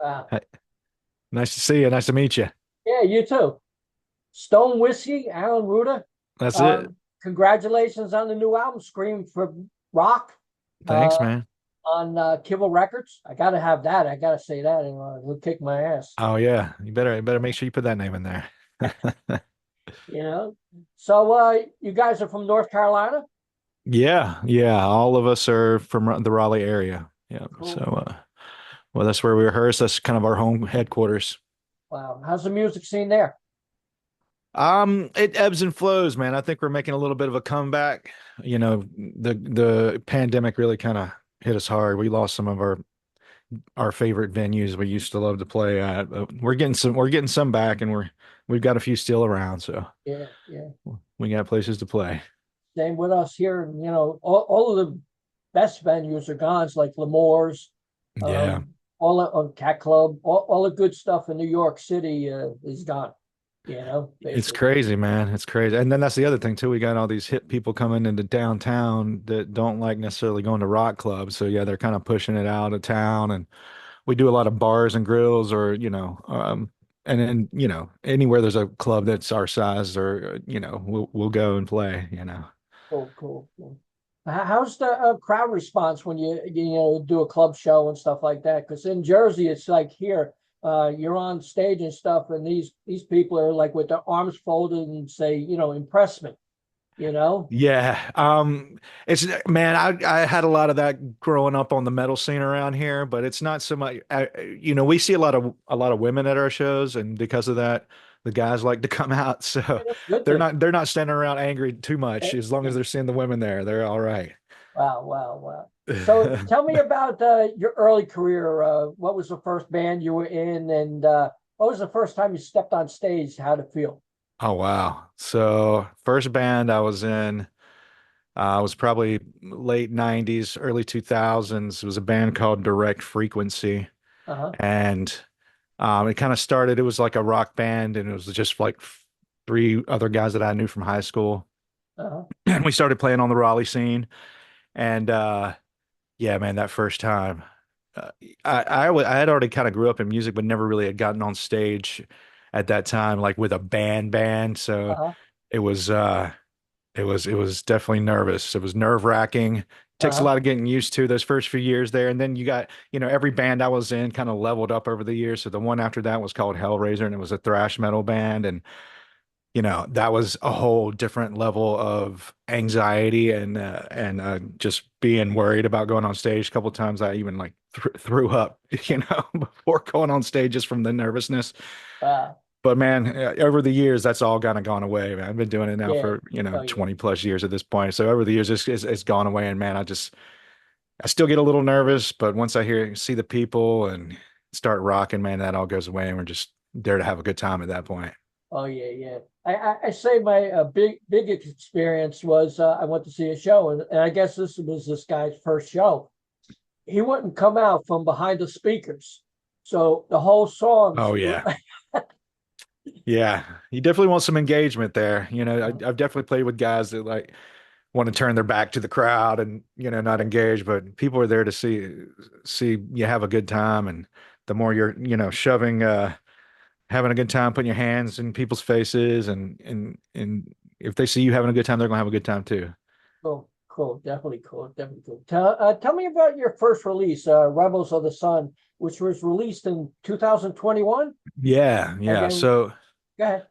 Uh, Hey, nice to see you. Nice to meet you. yeah, you too. Stone Whiskey, Alan Rueda. That's it. Congratulations on the new album, Scream for Rock, Thanks, uh, man. on Kivel Records. I gotta have that. I gotta say that, and it'll kick my ass. Oh yeah, you better make sure you put that name in there. You know. So, you guys are from North Carolina? Yeah, yeah. All of us are from the Raleigh area. Yeah. So, Cool. well, that's where we rehearse. That's kind of our home headquarters. Wow. How's the music scene there? It ebbs and flows, man. I think we're making a little bit of a comeback. The pandemic really kind of hit us hard. We lost some of our favorite venues we used to love to play at. But we're getting some back, and we've got a few still around, so Yeah, yeah. we got places to play. Same with us here. All of the best venues are gone. It's like Lemore's, Yeah. all of Cat Club, all the good stuff in New York City is gone. It's Basically. crazy, man. It's crazy. And then that's the other thing too. We got all these hip people coming into downtown that don't like necessarily going to rock clubs. So yeah, they're kind of pushing it out of town. And we do a lot of bars and grills or, and then, anywhere there's a club that's our size or, we'll go and play. Cool, cool, cool. How's the crowd response when you do a club show and stuff like that? Because in Jersey, it's like here, you're on stage and stuff, and these people are like with their arms folded and say, impress me, you know? Yeah. It's man, I had a lot of that growing up on the metal scene around here, but it's not so much we see a lot of women at our shows, and because of that, the guys like to come out. Yeah, So that's a good they're thing. not standing around angry too much. As long as they're seeing the women there, they're all right. Wow, wow, wow. So tell me about your early career. What was the first band you were in, and what was the first time you stepped on stage? How'd it feel? Oh wow. So first band I was in was probably late 90s, early 2000s. It was a band called Direct Frequency. Uh-huh. And it kind of started, it was like a rock band, and it was just like three other guys that I knew from high school. Uh-huh. And we started playing on the Raleigh scene. And yeah, man, that first time, uh, I had already kind of grew up in music, but never really had gotten on stage at that time, like with a band. So Uh-huh. it was it was definitely nervous. It was nerve-wracking. Takes a Uh-huh. lot of getting used to those first few years there. And then you got, every band I was in kind of leveled up over the years. So the one after that was called Hellraiser, and it was a thrash metal band. And, that was a whole different level of anxiety and just being worried about going on stage. A couple of times I even like threw up, before going on stage just from the nervousness. Uh, But man, over the years, that's all kind of gone away, man. I've been doing it now yeah. for, Oh, yeah. 20 plus years at this point. So over the years, it's gone away. And man, I still get a little nervous, but once see the people and start rocking, man, that all goes away. And we're just there to have a good time at that point. Oh, yeah, yeah. I say my big experience was I went to see a show, and I guess this was this guy's first show. He wouldn't come out from behind the speakers, so the whole songs. Oh, yeah. Yeah. You definitely want some engagement there. I've definitely played with guys that like want to turn their back to the crowd and, not engage, but people are there to see you have a good time. And the more you're, shoving, having a good time, putting your hands in people's faces, and if they see you having a good time, they're gonna have a good time too. Cool, cool, definitely cool, definitely cool. Tell me about your first release, Rebels of the Sun, which was released in 2021, Yeah, and yeah. then So go ahead.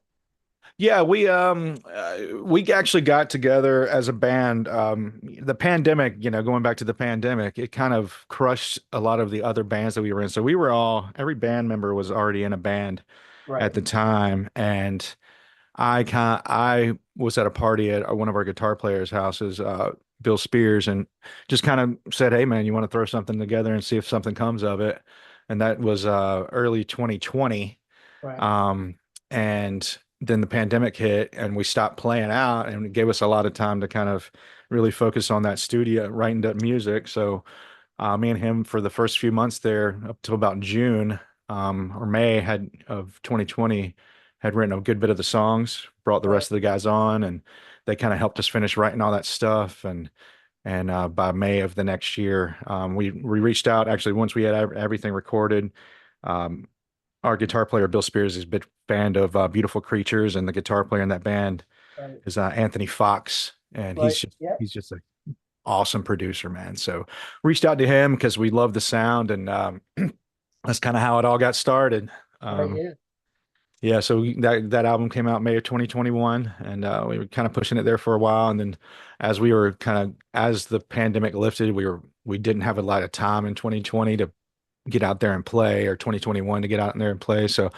yeah, we actually got together as a band. The pandemic, going back to the pandemic, it kind of crushed a lot of the other bands that we were in. So every band member was already in a band Right. at the time, and I was at a party at one of our guitar players' houses, Bill Spears, and just kind of said, "Hey, man, you want to throw something together and see if something comes of it?" And that was early 2020. Right. Um, and then the pandemic hit, and we stopped playing out, and it gave us a lot of time to kind of really focus on that studio, writing that music. So me and him for the first few months there, up till about June or May of 2020, had written a good bit of the songs, brought the Right. rest of the guys on, and they kind of helped us finish writing all that stuff. And by May of the next year, we reached out. Actually, once we had everything recorded, Um, our guitar player Bill Spears is a big fan of Beautiful Creatures, and the guitar player in that band Right. is Anthony Fox, and Right. Yeah. he's just an awesome producer, man. So reached out to him because we love the sound, and that's kind of how it all got started. Right. Um, Yeah. yeah, so that album came out May of 2021, and we were kind of pushing it there for a while, and then as the pandemic lifted, we didn't have a lot of time in 2020 to get out there and play, or 2021 to get out there and play. So,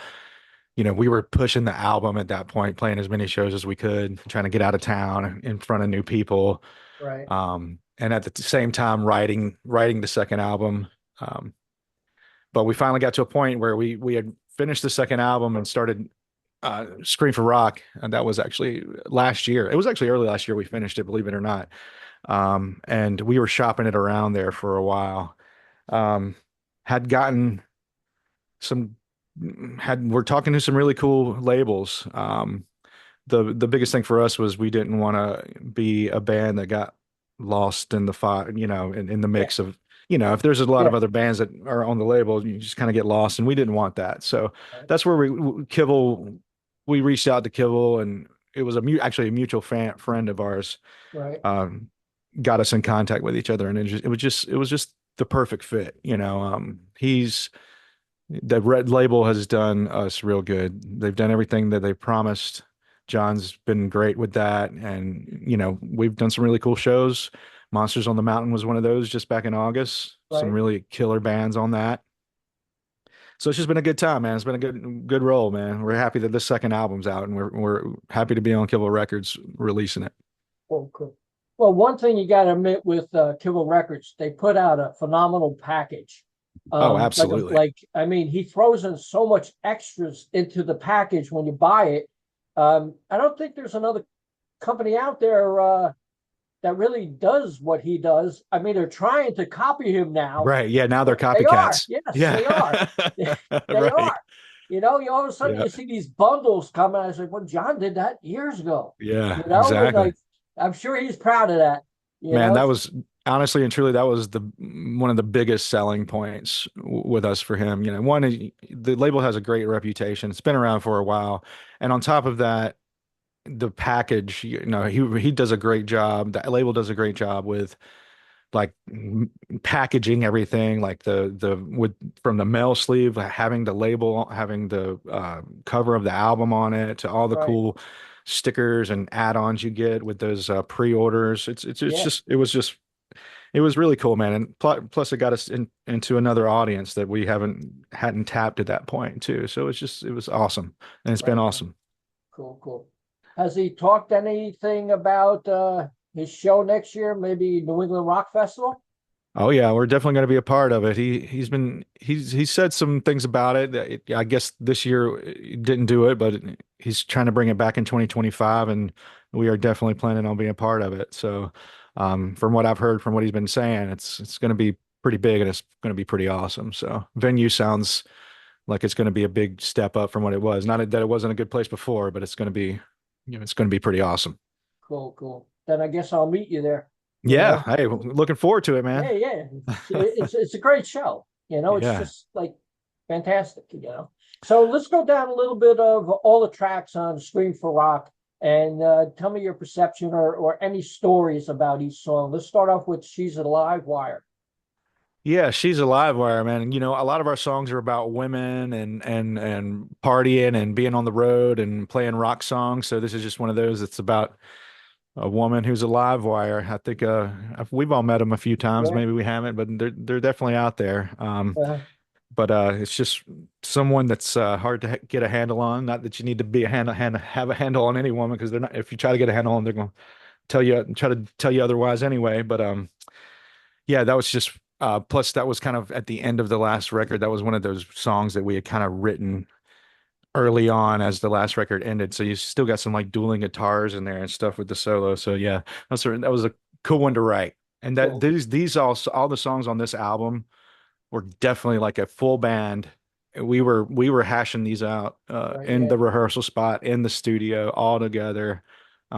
we were pushing the album at that point, playing as many shows as we could, trying to get out of town in front of new people. Right. And at the same time writing the second album. Um, but we finally got to a point where we had finished the second album and started Scream for Rock, and that was actually last year. It was actually early last year we finished it, believe it or not. And we were shopping it around there for a while. Um, had gotten some we're talking to some really cool labels. The biggest thing for us was we didn't want to be a band that got lost in the fire, in the Yeah. mix of, if there's a lot Yeah. of other bands that are on the label, you just kind of get lost, and we didn't want that. So Right. that's where we reached out to Kivel, and it was actually a mutual friend of ours, Right. um, got us in contact with each other, and it was just the perfect fit. The Red Label has done us real good. They've done everything that they promised. John's been great with that. And, we've done some really cool shows. Monsters on the Mountain was one of those just back in August. Some Right. really killer bands on that. So it's just been a good time, man. It's been a good role, man. We're happy that this second album's out, and we're happy to be on Kivel Records releasing it. Cool. Cool. Well, one thing you got to admit with Kivel Records, they put out a phenomenal package. Oh, absolutely. I mean, he throws in so much extras into the package when you buy it. I don't think there's another company out there that really does what he does. I mean, they're trying to copy him now. Right. Yeah, now they're They are. copycats. Yes, they are. Yeah. They Right. are. You all of a sudden Yeah. you see these bundles coming. I was like, well, John did that years ago. Yeah, And exactly. like, I'm sure he's proud of that. You Man, know, that was honestly and truly that was the one of the biggest selling points with us for him. One, the label has a great reputation. It's been around for a while, and on top of that, the package. He does a great job. The label does a great job with like packaging everything, like the with from the mail sleeve, having the label, having the cover of the album on it, to all the right? cool stickers and add-ons you get with those pre-orders. Yeah, It was really cool, man. And plus it got us into another audience that we hadn't tapped at that point too. So it was awesome, and it's been right. awesome. Cool, cool. Has he talked anything about his show next year? Maybe New England Rock Festival? Oh yeah, we're definitely going to be a part of it. He's said some things about it. I guess this year he didn't do it, but he's trying to bring it back in 2025, and we are definitely planning on being a part of it. So, from what I've heard, from what he's been saying, it's going to be pretty big, and it's going to be pretty awesome. So, venue sounds like it's going to be a big step up from what it was. Not that it wasn't a good place before, but it's going to be, it's going to be pretty awesome. Cool, cool. Then I guess I'll meet you there. You Yeah. know, Hey, looking forward to it, yeah, man. yeah. It's a great show. It's Yeah. just like fantastic. So let's go down a little bit of all the tracks on Scream for Rock, and tell me your perception or any stories about each song. Let's start off with "She's a Live Wire." Yeah, she's a live wire, man. And a lot of our songs are about women and partying and being on the road and playing rock songs. So this is just one of those that's about a woman who's a live wire. I think we've all met them a few times, Yeah. maybe we haven't, but they're definitely out there. Uh, But it's just someone that's hard to get a handle on. Not that you need to be have a handle on any woman, because they're not. If you try to get a handle on, they're going to try to tell you otherwise anyway. But yeah, that was just plus that was kind of at the end of the last record. That was one of those songs that we had kind of written early on as the last record ended. So you still got some like dueling guitars in there and stuff with the solo. So yeah, that was a cool one to write. And that cool. these all the songs on this album were definitely like a full band. We were hashing these out Right. in Yeah. the rehearsal spot in the studio all together.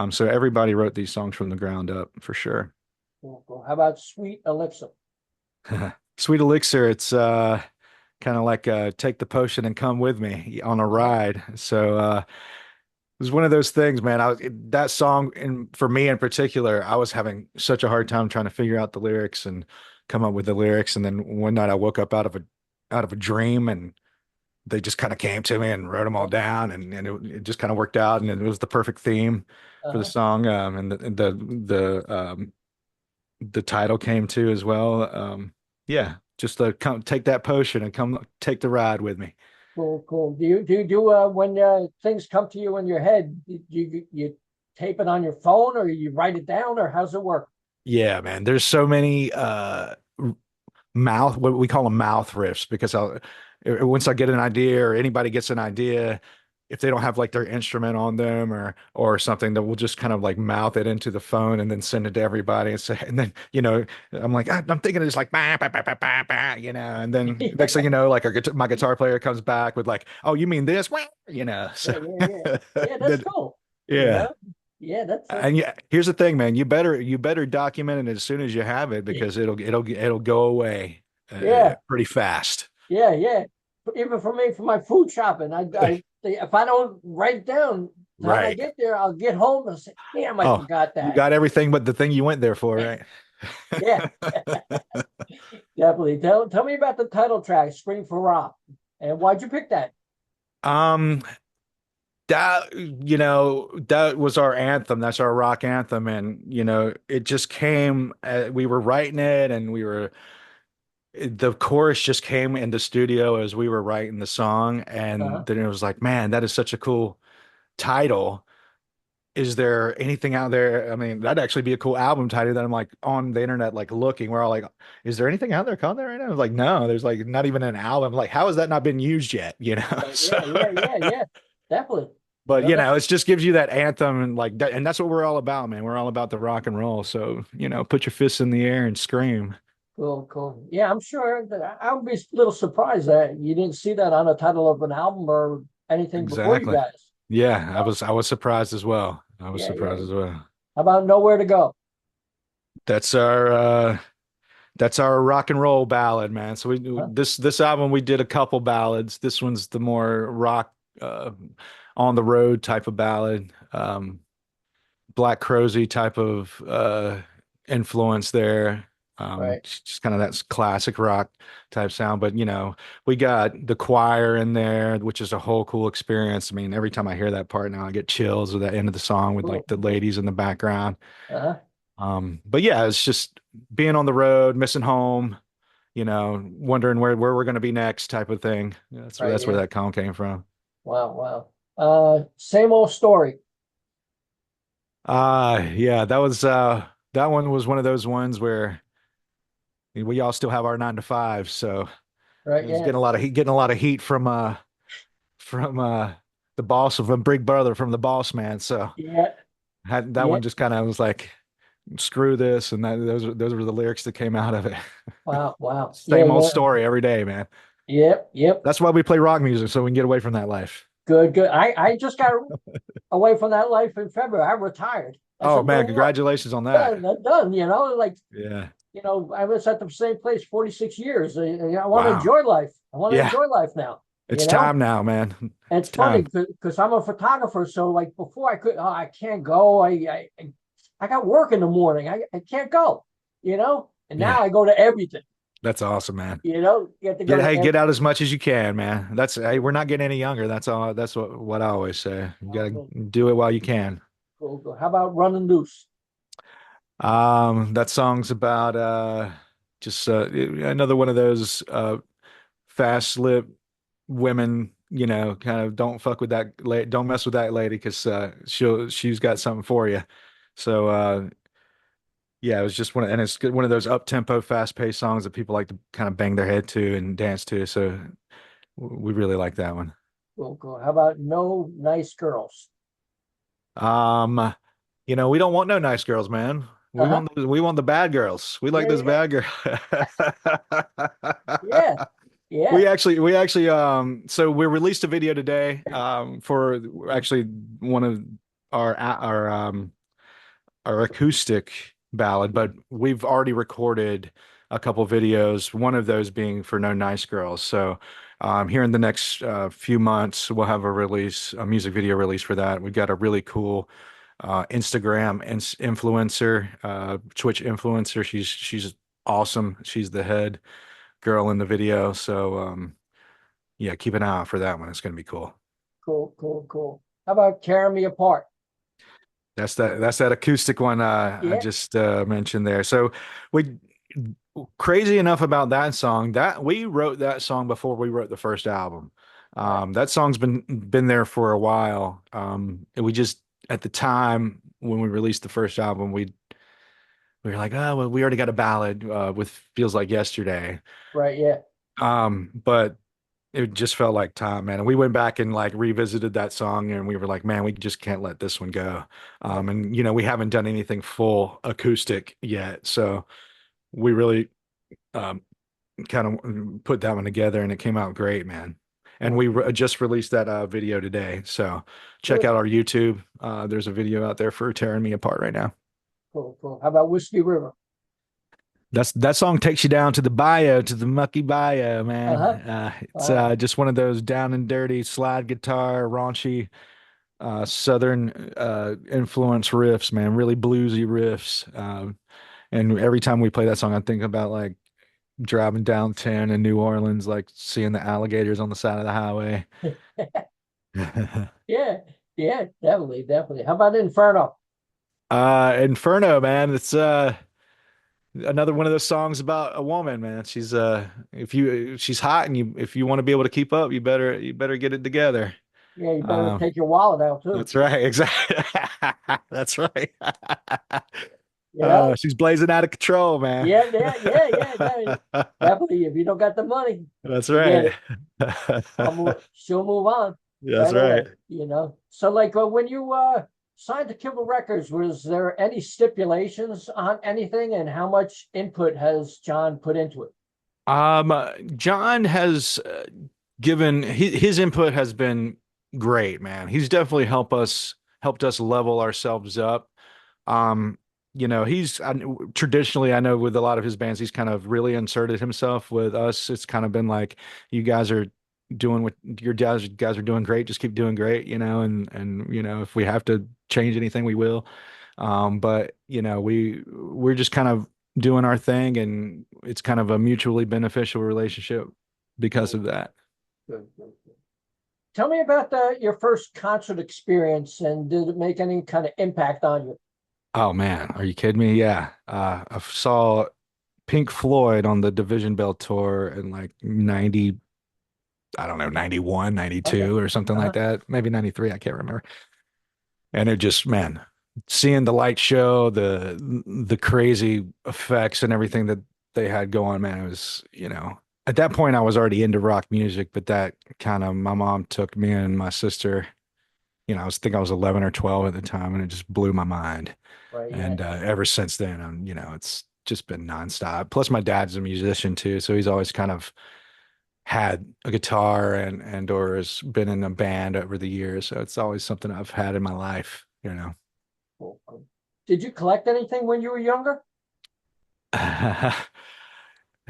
So everybody wrote these songs from the ground up for sure. Cool, cool. How about "Sweet Elixir"? Sweet Elixir, it's kind of like take the potion and come with me on a Uh-huh. ride. So it was one of those things, man. That song, and for me in particular, I was having such a hard time trying to figure out the lyrics and come up with the lyrics. And then one night I woke up out of a dream, and they just kind of came to me and wrote them all down, and it just kind of worked out, and it was the perfect theme for the Uh-huh. song. The title came to as well. Yeah, just come take that potion and come take the ride with me. Cool, cool. Do when things come to you in your head, you tape it on your phone or you write it down or how's it work? Yeah, man. There's so many mouth what we call them mouth riffs because once I get an idea or anybody gets an idea, if they don't have like their instrument on them or something, that we'll just kind of like mouth it into the phone and then send it to everybody and say, and then I'm like, I'm thinking it's like bah, bah, bah, bah, bah, bah, and then next thing you know, like my guitar player comes back with like, oh, you mean this? Wah, so Yeah, yeah, yeah. Yeah, that's then cool. You yeah. know? Yeah, that's And yeah, here's the thing, man. You better document it as soon as you have it because it'll go away yeah, pretty fast. yeah, yeah. Even for me, for my food shopping, if I don't write down the time I Right. get there, I'll get home and say, damn, I Oh, forgot you that. got everything but the thing you went there for, right? Yeah, definitely. Tell me about the title track, Scream for Rock. And why'd you pick that? Um, that was our anthem. That's our rock anthem, and it just came. We were writing it, and the chorus just came in the studio as we were writing the song, Uh-huh. and then it was like, man, that is such a cool title. Is there anything out there? I mean, that'd actually be a cool album title that I'm like on the internet, like looking. We're all like, is there anything out there called that right now? I was like, no, there's like not even an album. Like, how has that not been used yet? So, Yeah, yeah, yeah, yeah. Definitely. but No, that's it just gives you that anthem and like that, and that's what we're all about, man. We're all about the rock and roll. So, put your fists in the air and scream. cool, cool. Yeah, I'm sure that I would be a little surprised that you didn't see that on the title of an album or anything before you Exactly. guys. Yeah, I Oh, was I was surprised as well. I was yeah, yeah. surprised as well. How about Nowhere to Go? That's our that's our rock and roll ballad, man. So Huh? this album we did a couple ballads. This one's the more rock on the road type of ballad. Black Crowsy type of influence there. Right. Just kind of that classic rock type sound. But we got the choir in there, which is a whole cool experience. I mean, every time I hear that part now, I get chills with that end of the song with Cool. like the ladies in the background. Uh-huh. But yeah, it's just being on the road, missing home, wondering where we're going to be next type of thing. Yeah, Right, that's where yeah. that song came from. Wow, wow. Same old story. Yeah, that one was one of those ones where we all still have our 9 to 5, so it Right, was yeah. getting a lot of heat from the boss of a big brother from the boss man. So Yeah, had that yeah. one just kind of was like, screw this, and those were the lyrics that came out of it. Wow, wow. Yeah, Same old yeah. story every day, man. Yep, yep. That's why we play rock music, so we can get away from that life. Good, good. I just got away from that life in February. I retired. I Oh said, you know man, what? congratulations on that. Done, done, like Yeah. I was at the same place 46 years. I want to Wow. enjoy life. I want to Yeah. enjoy life now, It's time now, man. And It's it's funny time. because I'm a photographer. So like before I could, oh, I can't go. I got work in the morning. I can't go, and now Yeah. I go to everything, That's awesome, man. you have to go to Get every, out as much as you can, man. Hey, we're not getting any younger. That's all. That's what I always say. You oh, gotta cool, do it while you can. cool, cool. How about running loose? That song's about just another one of those fast lip women, kind of don't fuck with that lady, don't mess with that lady because she's got something for you. So yeah, it was just and it's one of those up tempo, fast paced songs that people like to kind of bang their head to and dance to. So we really like that one. Cool, cool. How about no nice girls? Um, we don't want no nice girls, man. Uh-huh. We want the bad girls. We like Yeah, those yeah, bad girls. yeah, yeah. We actually so we released a video today for actually one of our acoustic ballad, but we've already recorded a couple videos, one of those being for No Nice Girls. So here in the next few months, we'll have a music video release for that. We've got a really cool Instagram influencer, Twitch influencer. She's awesome. She's the head girl in the video. So yeah, keep an eye out for that one. It's going to be cool. Cool, cool, cool. How about Tearing Me Apart? That's that acoustic one I Yeah, just mentioned there. So we crazy enough about that song that we wrote that song before we wrote the first album. right, That song's been there for a while. And we just at the time when we released the first album, we were like, oh well, we already got a ballad with Feels Like Yesterday. right, yeah, But it just felt like time, man. And we went back and like revisited that song and we were like, man, we just can't let this one go. right. And we haven't done anything full acoustic yet. So we really um, kind of put that one together and it came out great, man. And Cool, we just released that video today. So check good, out our YouTube. There's a video out there for Tearing Me Apart right now. cool, cool. How about Whiskey River? That song takes you down to the bayou, to the mucky bayou, man. Uh-huh. It's Uh, just one of those down and dirty slide guitar, raunchy, southern influence riffs, man. Really bluesy riffs. And every time we play that song, I think about like driving downtown in New Orleans, like seeing the alligators on the side of the highway. yeah, yeah, definitely, definitely. How about Inferno? Inferno, man. It's another one of those songs about a woman, man. She's hot and if you want to be able to keep up, you better get it together. Yeah, you better Um, take your wallet out too. that's right, exactly. That's right. You know? She's blazing out of control, man. Yeah, yeah, yeah, yeah, yeah. Definitely. If you don't got the money, That's forget right. it. She'll move on That's right away. right. So like when you signed to Kivel Records, was there any stipulations on anything, and how much input has John put into it? John has given his input has been great, man. He's definitely helped us level ourselves up. Um, traditionally, I know with a lot of his bands, he's kind of really inserted himself. With us, it's kind of been like, you guys are doing what your guys are doing great. Just keep doing great, and if we have to change anything, we will. But we're just kind of doing our thing, and it's kind of a mutually beneficial relationship because Good, of that. good, good, good. Tell me about your first concert experience, and did it make any kind of impact on you? Oh man, are you kidding me? Yeah. I saw Pink Floyd on the Division Bell tour in like 90, I don't know, 91, Okay. 92 or something like Uh-huh. that. Maybe 93, I can't remember. And it just, man, seeing the light show, the crazy effects and everything that they had going, man, it was, at that point I was already into rock music, but that kind of my mom took me and my sister, I was 11 or 12 at the time, and it just blew my mind. Right. Yeah. And ever since then, it's just been nonstop. Plus, my dad's a musician too, so he's always kind of had a guitar and or has been in a band over the years. So it's always something I've had in my life. Cool, cool. Did you collect anything when you were younger?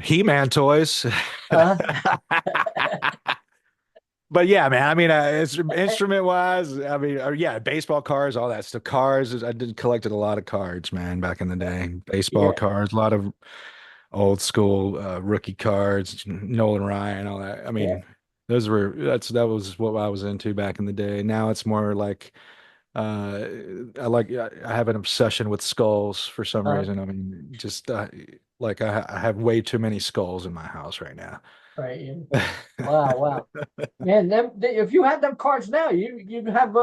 He-Man toys. Uh, But yeah, man. I mean, it's instrument wise. I mean, yeah, baseball cards, all that stuff. Cards. I did collected a lot of cards, man, back in the day. Baseball yeah, cards, a lot of old school rookie cards, Nolan Ryan, all that. I yeah. mean, that was what I was into back in the day. Now it's more like uh I have an obsession with skulls for some Uh, reason. I mean, just like I have way too many skulls in my house right now. right. Yeah. Wow, wow. Man, if you had them cards now, you'd have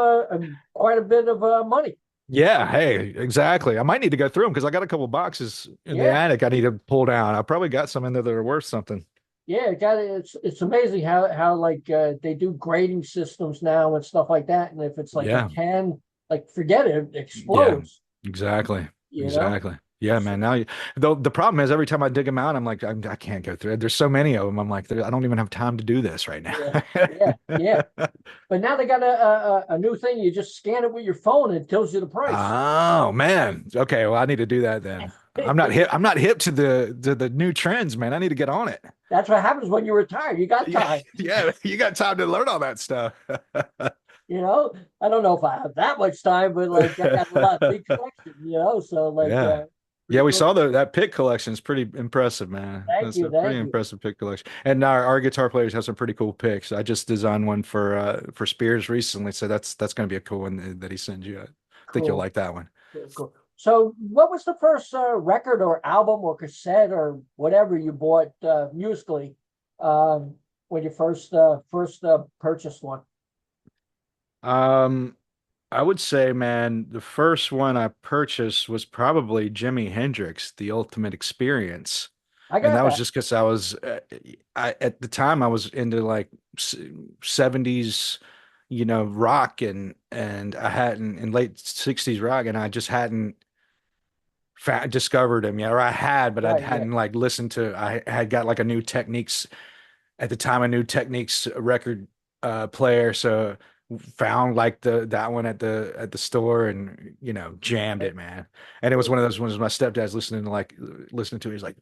quite a bit of money. Yeah, hey, exactly. I might need to go through them because I got a couple boxes in the Yeah, attic I need to pull down. I probably got some in there that are worth something. yeah. Got it. It's amazing how like they do grading systems now and stuff like that. And if it's like a Yeah. 10, like forget it, it Yeah, explodes. exactly. You know. Exactly. Yeah, So, man. Now, the problem is every time I dig them out, I'm like, I can't go through it. There's so many of them. I'm like, I don't even have time to do this right now. yeah, yeah, yeah. But now they got a new thing. You just scan it with your phone and it tells you the price. Oh man. Okay, well, I need to do that then. I'm not hip to the new trends, man. I need to get on it. That's what happens when you retire. You got Yeah, time. yeah, you got time to learn all that stuff. You know, I don't know if I have that much time, but like I got a lot big collection. So like, Yeah. Yeah, pretty we cool. saw that pick collection is pretty impressive, man. Thank That's you, a pretty thank you. impressive pick collection. And our guitar players have some pretty cool picks. I just designed one for Spears recently, so that's gonna be a cool one that he sends you. I think you'll Cool, like that one. cool, cool. So, what was the first record or album or cassette or whatever you bought musically um, when you first purchased one? Um, I would say, man, the first one I purchased was probably Jimi Hendrix, The Ultimate Experience. I And got that was that. just because I was, at the time I was into like 70s, rock and I hadn't in late 60s rock and I just hadn't fa discovered him yet, or I had, but I Right, yeah, hadn't like listened to, I had got like a new Techniques at the time, a new Techniques record player. So found like that one at the store and jammed right, it, man. And it was cool. one of those ones my stepdad's listening to. He's like,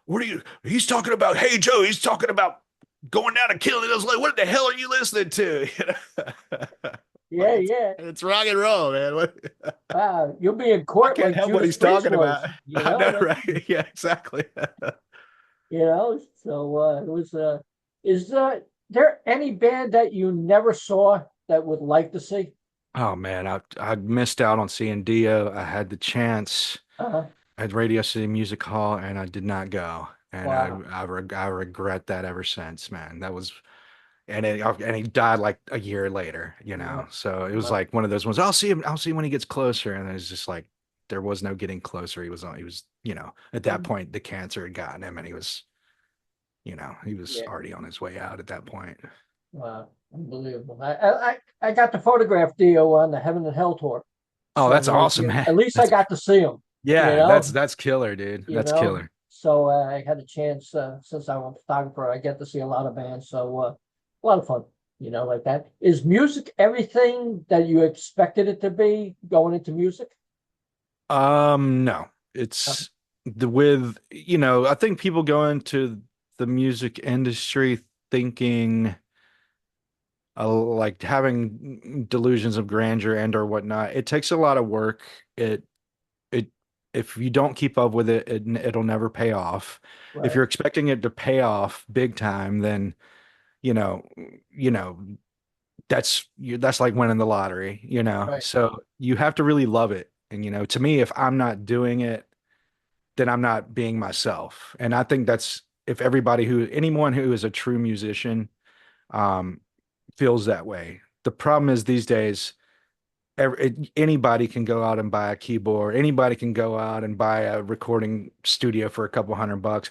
"What are you? He's talking about Hey Joe. He's talking about going down and killing it." I was like, "What the hell are you listening to?" Like Yeah, yeah. it's rock and roll, man. What? Wow, you'll be in I court can't like help what Judas he's Priest talking about. was. I know, right? Yeah, exactly. So it was. Is there any band that you never saw that would like to see? Oh man, I missed out on seeing Dio. I had the chance Uh-huh. at Radio City Music Hall, and I did not go. And Wow. I regret that ever since, man. That was and he died like a year later, Yeah. So it was Wow. like one of those ones. I'll see him. I'll see him when he gets closer. And it was just like there was no getting closer. He was at that point the cancer had gotten him, and he was Yeah. already on his way out at that point. Wow. Unbelievable. I got to photograph Dio on the Heaven and Hell tour. Oh, So that's like awesome, man. at least I That's got to see him. You yeah, know. that's killer, dude. You That's know. killer. So I had a chance since I'm a photographer. I get to see a lot of bands. So a lot of fun. Like that. Is music everything that you expected it to be going into music? No, Uh, it's I think people go into the music industry thinking like having delusions of grandeur and or whatnot. It takes a lot of work. It if you don't keep up with it'll never pay off. If right. you're expecting it to pay off big time, then you know, you know, that's like winning the lottery. Right. So you have to really love it. And to me, if I'm not doing it, then I'm not being myself. And I think that's if anyone who is a true musician, um, feels that way. The problem is these days, anybody can go out and buy a keyboard. Anybody can go out and buy a recording studio for a couple $100.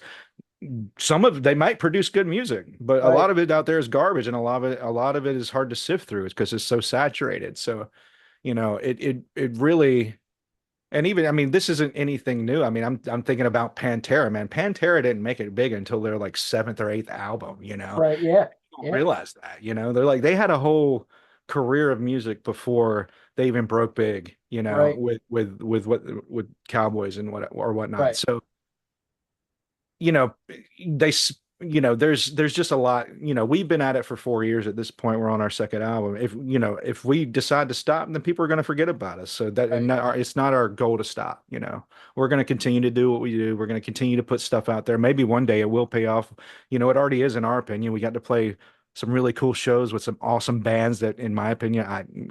They might produce good music, but a Right. lot of it out there is garbage, and a lot of it is hard to sift through. It's because it's so saturated. So, it really. And even, I mean, this isn't anything new. I mean, I'm thinking about Pantera, man. Pantera didn't make it big until their like seventh or eighth album. Right. Yeah. Don't Yeah. realize that. They're like they had a whole career of music before they even broke big, Right. with Cowboys and whatnot. Right. So, you know, they, there's just a lot, we've been at it for 4 years at this point. We're on our second album. If we decide to stop, then people are going to forget about us. So Right. it's not our goal to stop. We're going to continue to do what we do. We're going to continue to put stuff out there. Maybe one day it will pay off. It already is, in our opinion. We got to play some really cool shows with some awesome bands that, in my opinion,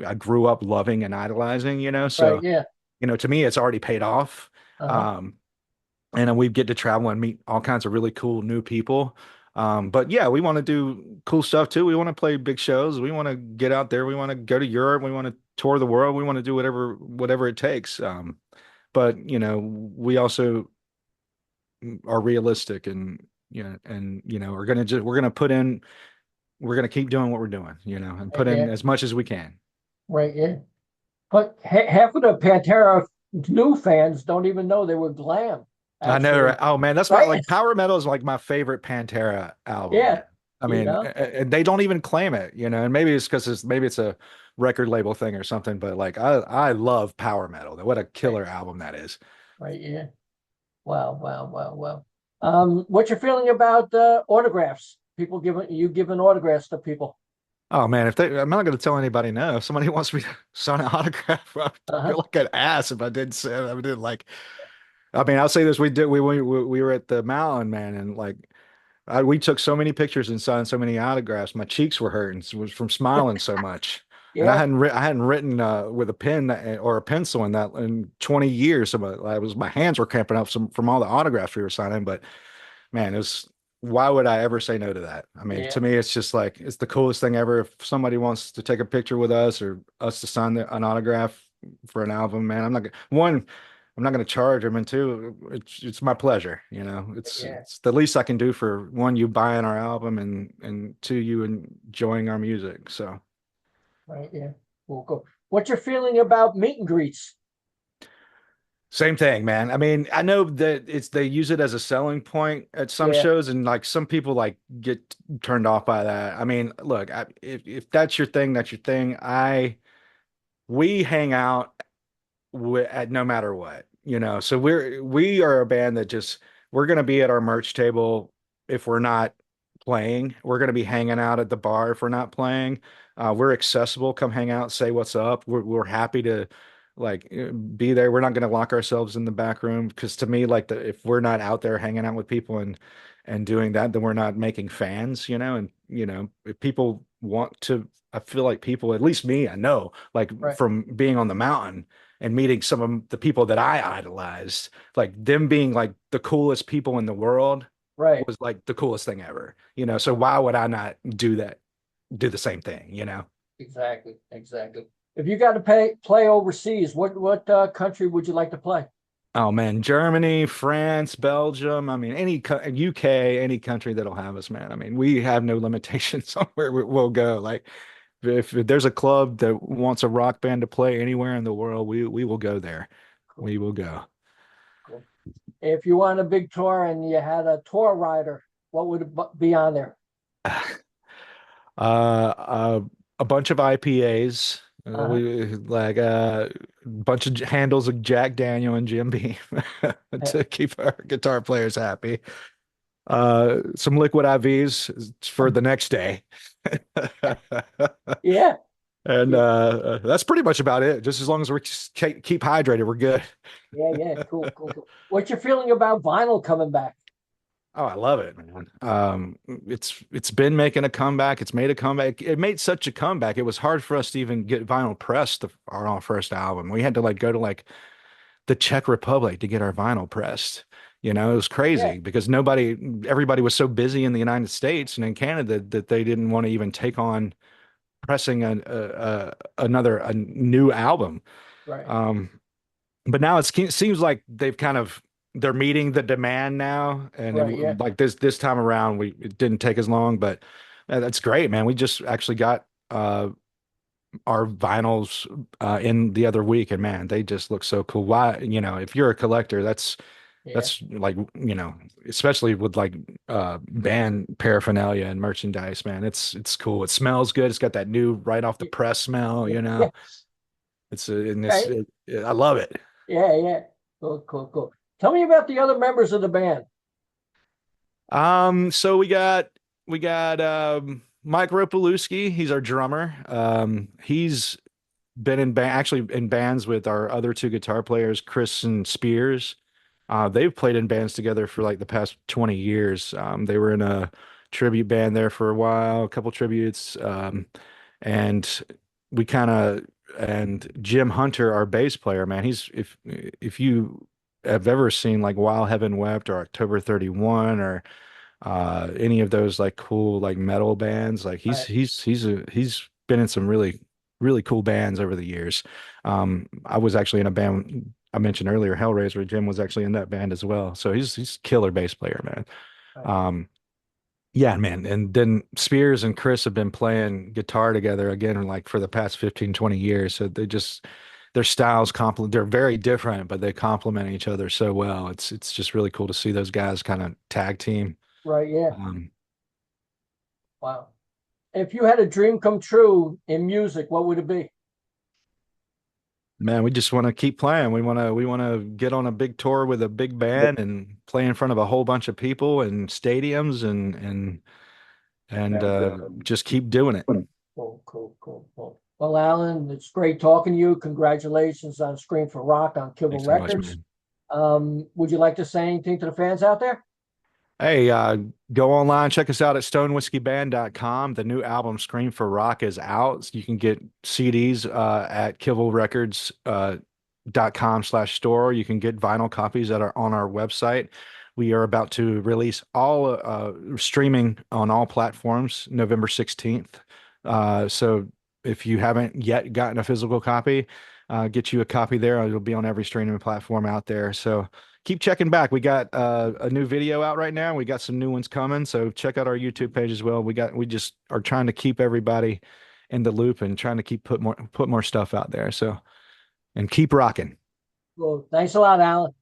I grew up loving and idolizing. Right. So, Yeah. to me, it's already paid off. Uh-huh. Um, and we get to travel and meet all kinds of really cool new people. But yeah, we want to do cool stuff too. We want to play big shows. We want to get out there. We want to go to Europe. We want to tour the world. We want to do whatever it takes. But we also are realistic and we're gonna keep doing what we're doing, and Right. put in Yeah. as much as we can. Right. Yeah. But half of the Pantera new fans don't even know they were glam, I know, actually. right? Oh man, that's my Right? like power metal is like my favorite Pantera album, Yeah. man. I You mean, know? and they don't even claim it. And maybe it's because it's a record label thing or something, but like I love power metal. What a Right. killer album that is. Right. Yeah. Wow, wow, wow, wow. What's your feeling about autographs? People giving autographs to people. Oh man, I'm not going to tell anybody no. If somebody wants me to sign an autograph, I Uh-huh. feel like an ass if I didn't say I did like. I mean, I'll say this: we were at the Mountain, man, and like we took so many pictures and signed so many autographs. My cheeks were hurting was from smiling so much. And Yeah, I hadn't written with a pen or a pencil in 20 years. So my hands were cramping up from all the autographs we were signing. But man, why would I ever say no to that? I mean, yeah, to me, it's just like it's the coolest thing ever. If somebody wants to take a picture with us or us to sign an autograph for an album, man, I'm not going to charge them, and two, it's my pleasure. You know, yeah. it's the least I can do for one, you buying our album, and two, you enjoying our music. So Right, yeah. Cool, cool. What's your feeling about meet and greets? same thing, man. I mean, I know that they use it as a selling point at some Yeah, shows, and like some people like get turned off by that. I mean, look, if that's your thing, that's your thing. We hang out at no matter what, you know. So we are a band that just we're gonna be at our merch table if we're not playing. We're gonna be hanging out at the bar if we're not playing. We're accessible. Come hang out, say what's up. We're happy to like be there. We're not gonna lock ourselves in the back room because to me, like if we're not out there hanging out with people and doing that, then we're not making fans, you know. And you know, if people want to, I feel like people, at least me, I know, like right, from being on the mountain and meeting some of the people that I idolized, like them being like the coolest people in the world right. was like the coolest thing ever, you know? So why would I not do that, do the same thing, you know? Exactly, exactly. If you got to play overseas, what country would you like to play? Oh man, Germany, France, Belgium, I mean, UK, any country that'll have us, man. I mean, we have no limitations on where we'll go. Like if there's a club that wants a rock band to play anywhere in the world, we will go there. Cool, We will go. cool. If you won a big tour and you had a tour rider, what would it be on there? Uh, a bunch of IPAs. Uh-huh. We like a bunch of handles of Jack Daniel and Jim Beam Eh, to keep our guitar players happy. Some liquid IVs for the next day. Yeah, And yeah, that's pretty much about it. Just as long as we keep hydrated, we're good. yeah, yeah. Cool, cool, cool. What's your feeling about vinyl coming back? Oh, I love it, man. It's been making a comeback. It's made a comeback. It made such a comeback. It was hard for us to even get vinyl pressed our first album. We had to like go to like the Czech Republic to get our vinyl pressed. You know, it was Yeah, crazy because everybody was so busy in the United States and in Canada that they didn't want to even take on pressing a new album. right, Um, but now it seems like they're meeting the demand now, and right, yeah. like this time around, it didn't take as long, but that's great, man. We just actually got our vinyls in the other week, and man, they just look so cool. Why, you know, if you're a collector, Yeah. that's like, you know, especially with like band paraphernalia and merchandise, man. It's cool. It smells good. It's got that new right off the Yeah, press smell, yeah, you yeah, know. It's and right. I love it. Yeah, yeah. Cool, cool, cool. Tell me about the other members of the band. So we got Mike Ropolewski. He's our drummer. He's been actually in bands with our other two guitar players, Chris and Spears. They've played in bands together for like the past 20 years. They were in a tribute band there for a while, a couple tributes. And we kind of and Jim Hunter, our bass player, man, he's if you have ever seen like While Heaven Wept or October 31 or any of those like cool like metal bands, like Right. he's been in some really cool bands over the years. I was actually in a band I mentioned earlier, Hellraiser. Jim was actually in that band as well, so he's killer bass player, man. Right. Um, yeah, man. And then Spears and Chris have been playing guitar together again like for the past 15, 20 years. So their styles complement, they're very different, but they complement each other so well. It's just really cool to see those guys kind of tag team. Right. Yeah. Um, Wow. If you had a dream come true in music, what would it be? Man, we just want to keep playing. We want to get on a big tour with a big band and play in front of a whole bunch of people and stadiums and just keep doing it. Cool, cool, cool, cool. Well, Alan, it's great talking to you. Congratulations on Scream for Rock on Kivel Thanks so much, Records. man. Would you like to say anything to the fans out there? Hey, go online, check us out at stonewhiskeyband.com. The new album Scream for Rock is out. You can get CDs at Kivel Records .com/store. You can get vinyl copies that are on our website. We are about to release all streaming on all platforms November 16th. So if you haven't yet gotten a physical copy, get you a copy there. It'll be on every streaming platform out there. So keep checking back. We got a new video out right now. We got some new ones coming. So check out our YouTube page as well. We just are trying to keep everybody in the loop and trying to keep put more stuff out there. So and keep rocking. Well, thanks a lot, Alan.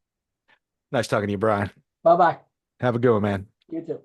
Nice talking to you, Brian. Bye bye. Have a good one, man. You too.